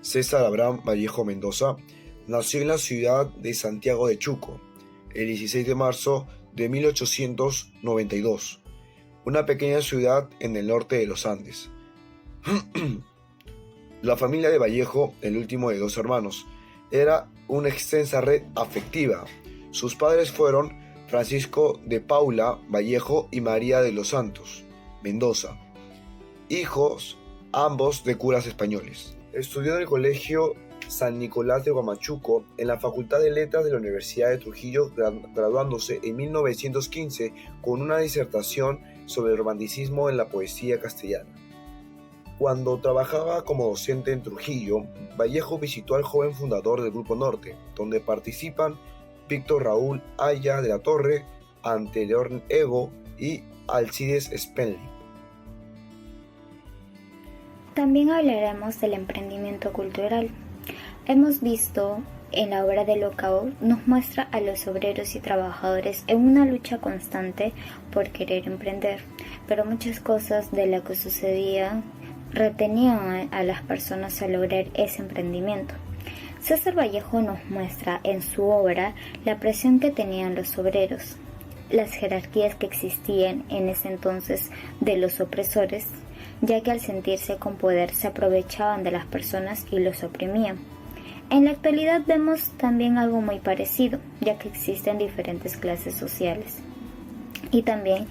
César Abraham Vallejo Mendoza nació en la ciudad de Santiago de Chuco el 16 de marzo de 1892, una pequeña ciudad en el norte de los Andes. La familia de Vallejo, el último de 2 hermanos, era una extensa red afectiva. Sus padres fueron Francisco de Paula Vallejo y María de los Santos Mendoza, hijos ambos de curas españoles. Estudió en el Colegio San Nicolás de Huamachuco en la Facultad de Letras de la Universidad de Trujillo, graduándose en 1915 con una disertación sobre el romanticismo en la poesía castellana. Cuando trabajaba como docente en Trujillo, Vallejo visitó al joven fundador del Grupo Norte, donde participan Víctor Raúl Haya de la Torre, Anterior Ego y Alcides Spenli. También hablaremos del emprendimiento cultural. Hemos visto en la obra de Locao, nos muestra a los obreros y trabajadores en una lucha constante por querer emprender, pero muchas cosas de lo que sucedía retenían a las personas a lograr ese emprendimiento. César Vallejo nos muestra en su obra la presión que tenían los obreros, las jerarquías que existían en ese entonces de los opresores, ya que al sentirse con poder se aprovechaban de las personas y los oprimían. En la actualidad vemos también algo muy parecido, ya que existen diferentes clases sociales. Y también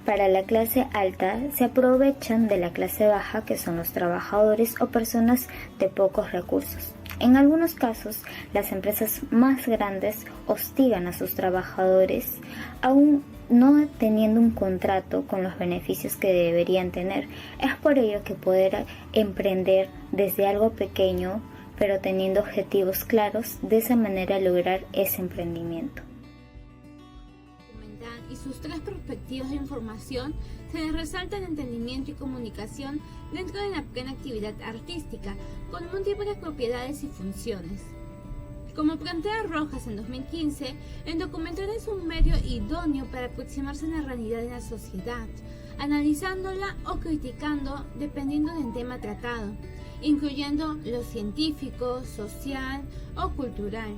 para la clase alta se aprovechan de la clase baja, que son los trabajadores o personas de pocos recursos. En algunos casos, las empresas más grandes hostigan a sus trabajadores, aún no teniendo un contrato con los beneficios que deberían tener. Es por ello que poder emprender desde algo pequeño, pero teniendo objetivos claros, de esa manera lograr ese emprendimiento. Y sus 3 perspectivas de información se les resalta el entendimiento y comunicación dentro de la plena actividad artística, con múltiples propiedades y funciones. Como plantea Rojas en 2015, el documental es un medio idóneo para aproximarse a la realidad de la sociedad, analizándola o criticando dependiendo del tema tratado, incluyendo lo científico, social o cultural,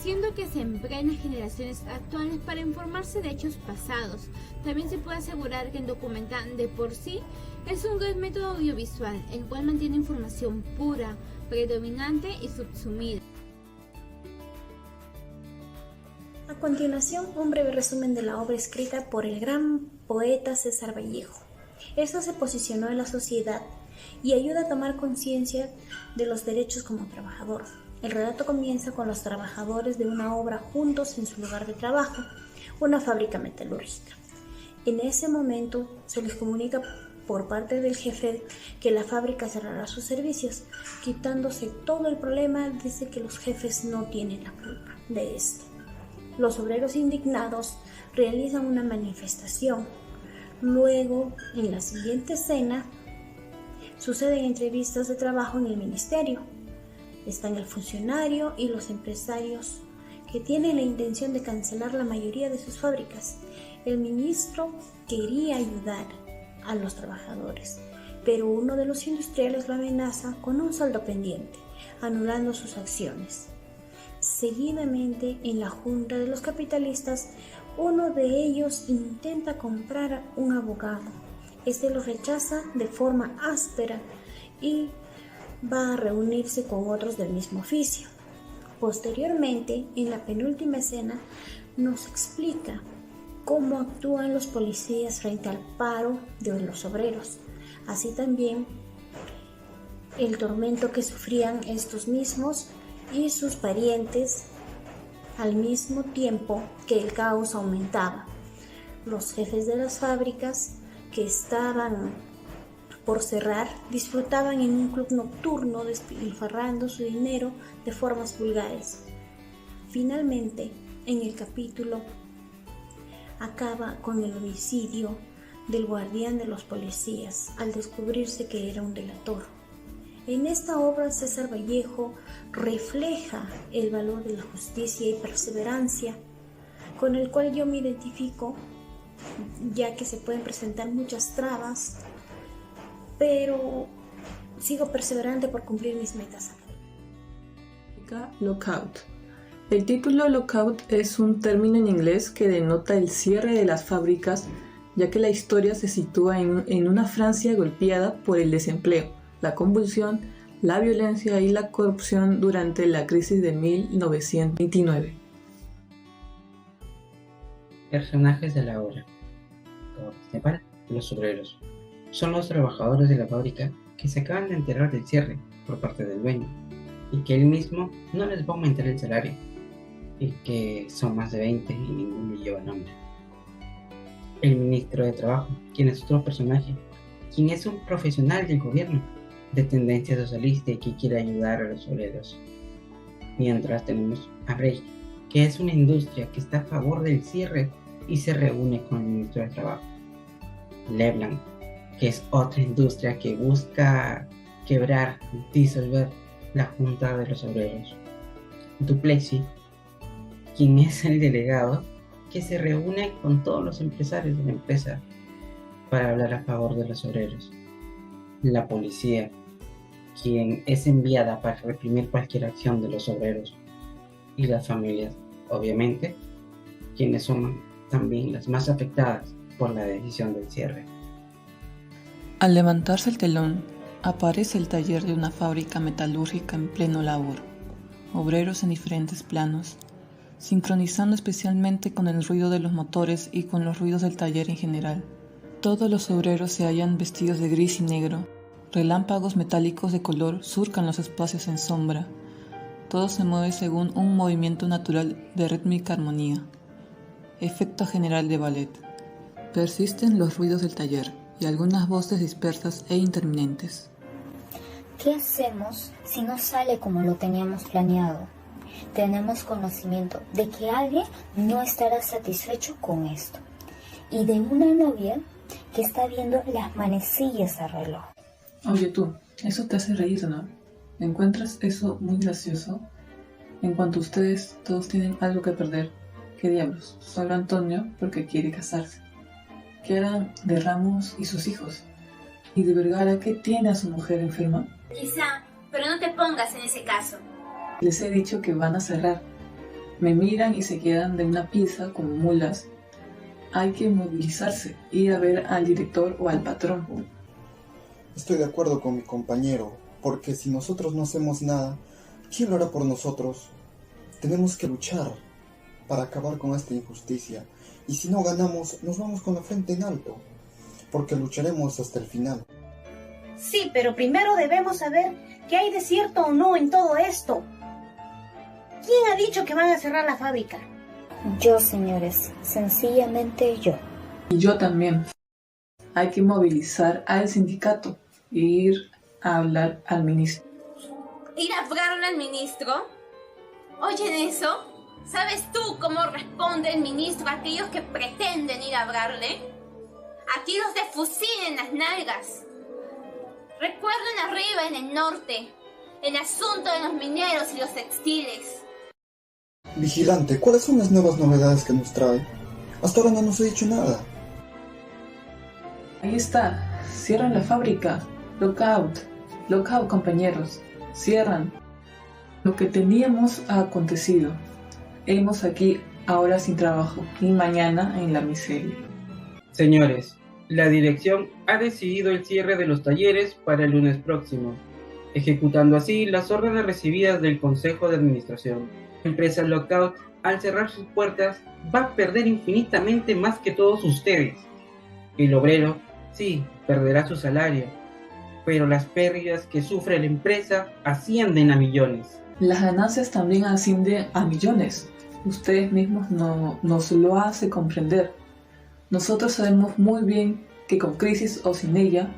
siendo que se emplea en las generaciones actuales para informarse de hechos pasados. También se puede asegurar que el documental de por sí es un gran método audiovisual, el cual mantiene información pura, predominante y subsumida. A continuación, un breve resumen de la obra escrita por el gran poeta César Vallejo. Esta se posicionó en la sociedad y ayuda a tomar conciencia de los derechos como trabajador. El relato comienza con los trabajadores de una obra juntos en su lugar de trabajo, una fábrica metalúrgica. En ese momento se les comunica por parte del jefe que la fábrica cerrará sus servicios, quitándose todo el problema. Dice que los jefes no tienen la culpa de esto. Los obreros indignados realizan una manifestación. Luego, en la siguiente escena, suceden entrevistas de trabajo en el ministerio. Están el funcionario y los empresarios que tienen la intención de cancelar la mayoría de sus fábricas. El ministro quería ayudar a los trabajadores, pero uno de los industriales lo amenaza con un saldo pendiente, anulando sus acciones. Seguidamente, en la junta de los capitalistas, uno de ellos intenta comprar un abogado. Este lo rechaza de forma áspera y va a reunirse con otros del mismo oficio. Posteriormente, en la penúltima escena, nos explica cómo actúan los policías frente al paro de los obreros. Así también el tormento que sufrían estos mismos y sus parientes, al mismo tiempo que el caos aumentaba. Los jefes de las fábricas que estaban por cerrar disfrutaban en un club nocturno despilfarrando su dinero de formas vulgares. Finalmente, en el capítulo acaba con el homicidio del guardián de los policías al descubrirse que era un delator. En esta obra César Vallejo refleja el valor de la justicia y perseverancia, con el cual yo me identifico, ya que se pueden presentar muchas trabas, pero sigo perseverante por cumplir mis metas. Lockout. El título lockout es un término en inglés que denota el cierre de las fábricas, ya que la historia se sitúa en una Francia golpeada por el desempleo, la convulsión, la violencia y la corrupción durante la crisis de 1929. Personajes de la obra. Como principal, los obreros. Son los trabajadores de la fábrica que se acaban de enterar del cierre por parte del dueño y que él mismo no les va a aumentar el salario y que son más de 20 y ninguno lleva nombre. El ministro de Trabajo, quien es otro personaje, quien es un profesional del gobierno de tendencia socialista y que quiere ayudar a los obreros. Mientras tenemos a Rey, que es una industria que está a favor del cierre y se reúne con el ministro de Trabajo. Leblanc, que es otra industria que busca quebrar, disolver la Junta de los Obreros. Duplessis, quien es el delegado que se reúne con todos los empresarios de la empresa para hablar a favor de los obreros. La policía, quien es enviada para reprimir cualquier acción de los obreros. Y las familias, obviamente, quienes son también las más afectadas por la decisión del cierre. Al levantarse el telón, aparece el taller de una fábrica metalúrgica en pleno labor. Obreros en diferentes planos, sincronizando especialmente con el ruido de los motores y con los ruidos del taller en general. Todos los obreros se hallan vestidos de gris y negro. Relámpagos metálicos de color surcan los espacios en sombra. Todo se mueve según un movimiento natural de rítmica armonía. Efecto general de ballet. Persisten los ruidos del taller y algunas voces dispersas e interminentes. ¿Qué hacemos si no sale como lo teníamos planeado? Tenemos conocimiento de que alguien no estará satisfecho con esto y de una novia que está viendo las manecillas al reloj. Oye tú, eso te hace reír, ¿no? ¿Encuentras eso muy gracioso? En cuanto a ustedes, todos tienen algo que perder. ¿Qué diablos? Solo Antonio porque quiere casarse. ¿Qué harán de Ramos y sus hijos? ¿Y de Vergara qué tiene a su mujer enferma? Quizá, pero no te pongas en ese caso. Les he dicho que van a cerrar. Me miran y se quedan de una pieza como mulas. Hay que movilizarse, ir a ver al director o al patrón. Estoy de acuerdo con mi compañero, porque si nosotros no hacemos nada, ¿quién lo hará por nosotros? Tenemos que luchar para acabar con esta injusticia, y si no ganamos, nos vamos con la frente en alto, porque lucharemos hasta el final. Sí, pero primero debemos saber qué hay de cierto o no en todo esto. ¿Quién ha dicho que van a cerrar la fábrica? Yo, señores, sencillamente yo. Y yo también. Hay que movilizar al sindicato e ir a hablar al ministro. ¿Ir a hablarle al ministro? ¿Oyen eso? ¿Sabes tú cómo responde el ministro a aquellos que pretenden ir a hablarle? A tiros de fusil en las nalgas. Recuerden arriba en el norte, el asunto de los mineros y los textiles. Vigilante, ¿cuáles son las nuevas novedades que nos trae? Hasta ahora no nos ha dicho nada. Ahí está, cierran la fábrica. Lockout, lockout compañeros, cierran. Lo que teníamos ha acontecido. Hemos aquí ahora sin trabajo y mañana en la miseria. Señores, la dirección ha decidido el cierre de los talleres para el lunes próximo, ejecutando así las órdenes recibidas del Consejo de Administración. La empresa Lockout, al cerrar sus puertas, va a perder infinitamente más que todos ustedes. El obrero, sí, perderá su salario, pero las pérdidas que sufre la empresa ascienden a millones. Las ganancias también ascienden a millones. Ustedes mismos nos lo hacen comprender. Nosotros sabemos muy bien que con crisis o sin ella,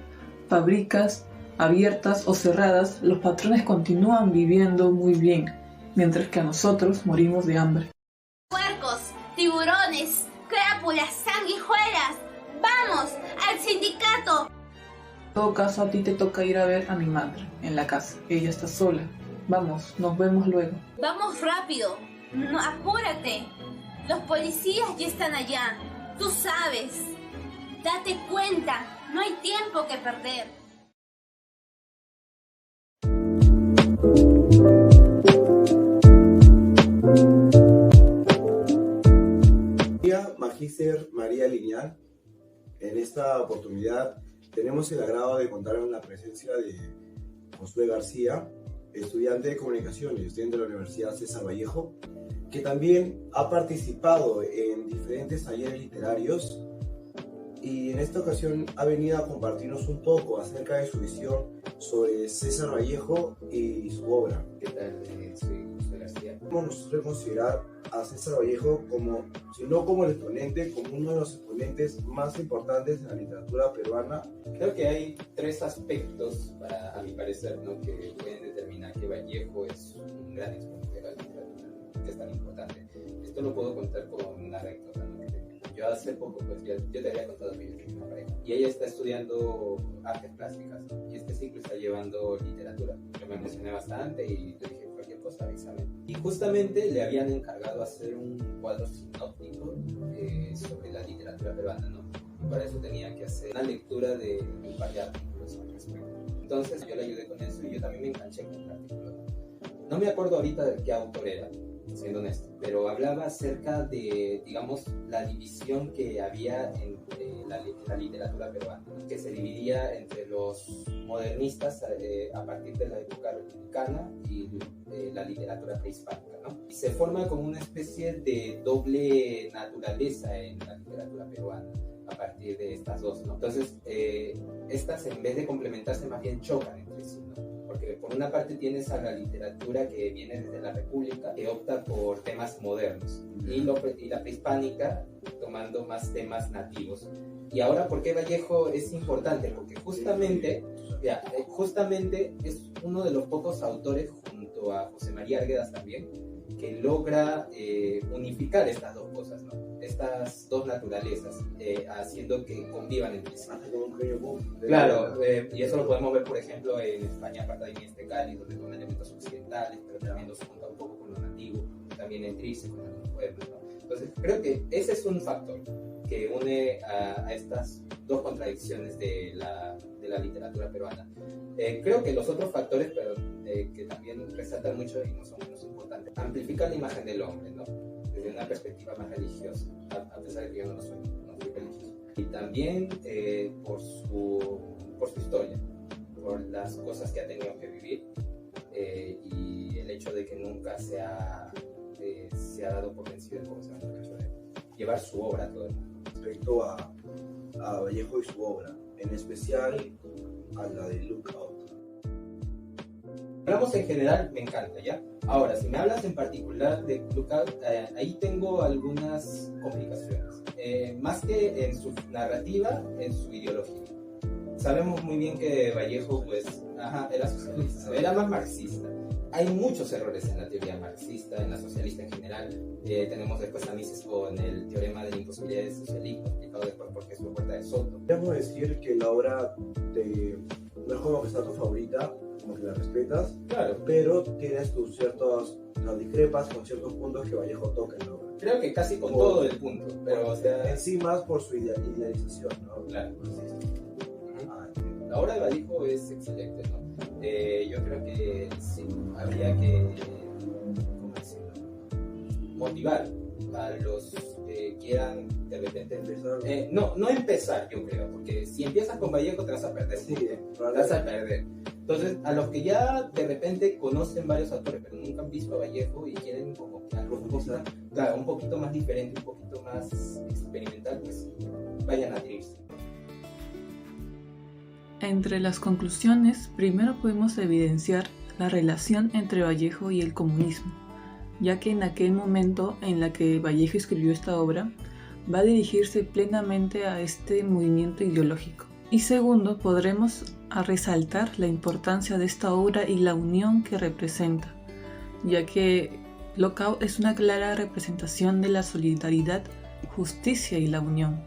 fábricas abiertas o cerradas, los patrones continúan viviendo muy bien, mientras que a nosotros morimos de hambre. Puercos, tiburones, crápulas, sanguijuelas, ¡vamos al sindicato! En todo caso, a ti te toca ir a ver a mi madre en la casa. Ella está sola. Vamos, nos vemos luego. Vamos rápido. No, apúrate. Los policías ya están allá. Tú sabes. Date cuenta. No hay tiempo que perder. Magíster María Lineal. En esta oportunidad tenemos el agrado de contar con la presencia de Josué García, estudiante de comunicación y estudiante de la Universidad César Vallejo, que también ha participado en diferentes talleres literarios y en esta ocasión ha venido a compartirnos un poco acerca de su visión sobre César Vallejo y su obra. ¿Qué tal? Soy Josué García. ¿Cómo nosotros considerar a César Vallejo como, si no como el exponente, como uno de los exponentes más importantes de la literatura peruana? Creo que hay tres aspectos, a mi parecer, ¿no?, que pueden determinar que Vallejo es un gran exponente de la literatura, que es tan importante. Esto lo puedo contar con una anécdota, ¿no? Yo hace poco, pues yo te había contado que yo tengo una pareja y ella está estudiando artes plásticas, ¿no? Y este ciclo está llevando literatura. Yo me emocioné bastante y le dije, cualquier cosa avísame. Y justamente le habían encargado hacer un cuadro sinóptico sobre la literatura peruana, ¿no? Y para eso tenía que hacer una lectura de un par de artículos al respecto. Entonces yo le ayudé con eso y yo también me enganché con el artículo. No me acuerdo ahorita de qué autor era, siendo honesto, pero hablaba acerca de, digamos, la división que había entre la literatura peruana, ¿no?, que se dividía entre los modernistas a partir de la época republicana y la literatura prehispánica, ¿no? Y se forma como una especie de doble naturaleza en la literatura peruana a partir de estas dos, ¿no? Entonces, estas en vez de complementarse más bien chocan entre sí, ¿no? Porque por una parte tienes a la literatura que viene desde la República, que opta por temas modernos, y la prehispánica tomando más temas nativos. Y ahora, ¿por qué Vallejo es importante? Porque justamente es uno de los pocos autores, junto a José María Arguedas también, que logra unificar estas dos cosas, ¿no?, estas dos naturalezas, haciendo que convivan entre sí. Claro, y eso lo podemos ver, por ejemplo, en España, Cartagena y Estecali, donde toman elementos occidentales, pero también los junta un poco con lo nativo, también entre irse con algunos pueblos, ¿no? Entonces, creo que ese es un factor que une a estas dos contradicciones de la literatura peruana. Creo que los otros factores, pero que también resaltan mucho y no son menos importantes, amplifican la imagen del hombre, ¿no?, desde una perspectiva más religiosa, a pesar de que yo no soy religioso. Y también por su historia, por las cosas que ha tenido que vivir, y el hecho de que nunca se ha dado por vencido, como se llama, el hecho de llevar su obra a todo el mundo. Respecto a Vallejo y su obra, en especial a la de Lookout. Hablamos en general, me encanta, ¿ya? Ahora, si me hablas en particular de Lookout, ahí tengo algunas complicaciones. Más que en su narrativa, en su ideología. Sabemos muy bien que Vallejo, pues, era socialista, era más marxista. Hay muchos errores en la teoría marxista, en la socialista en general. Tenemos después a Mises con el teorema de la imposibilidad del socialismo, explicado después porque es su puerta de Soto. Podemos decir que la obra no es como que sea tu favorita, como que la respetas, claro, pero tienes tus ciertos, discrepas con ciertos puntos que Vallejo toca en la obra. Creo que casi con todo el punto, pero o sea, en sí más por su idealización, ¿no? Claro. La obra de Vallejo es excelente, ¿no? Yo creo que sí, habría que, ¿cómo decirlo?, motivar a los que quieran de repente empezar. No empezar, yo creo, porque si empiezas con Vallejo te vas a perder. Sí, te vas a perder. Entonces, a los que ya de repente conocen varios autores, pero nunca han visto a Vallejo y quieren como que algo un poquito más diferente, un poquito más experimental, pues vayan a adherirse. Entre las conclusiones, primero podemos evidenciar la relación entre Vallejo y el comunismo, ya que en aquel momento en la que Vallejo escribió esta obra, va a dirigirse plenamente a este movimiento ideológico. Y segundo, podremos resaltar la importancia de esta obra y la unión que representa, ya que Lookout es una clara representación de la solidaridad, justicia y la unión.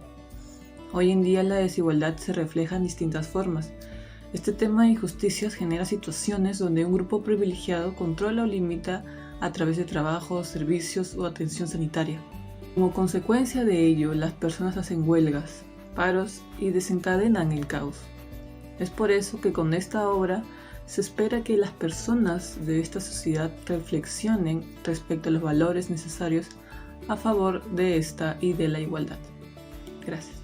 Hoy en día la desigualdad se refleja en distintas formas, Este tema de injusticias genera situaciones donde un grupo privilegiado controla o limita a través de trabajos, servicios o atención sanitaria. Como consecuencia de ello, las personas hacen huelgas, paros y desencadenan el caos. Es por eso que con esta obra se espera que las personas de esta sociedad reflexionen respecto a los valores necesarios a favor de esta y de la igualdad. Gracias.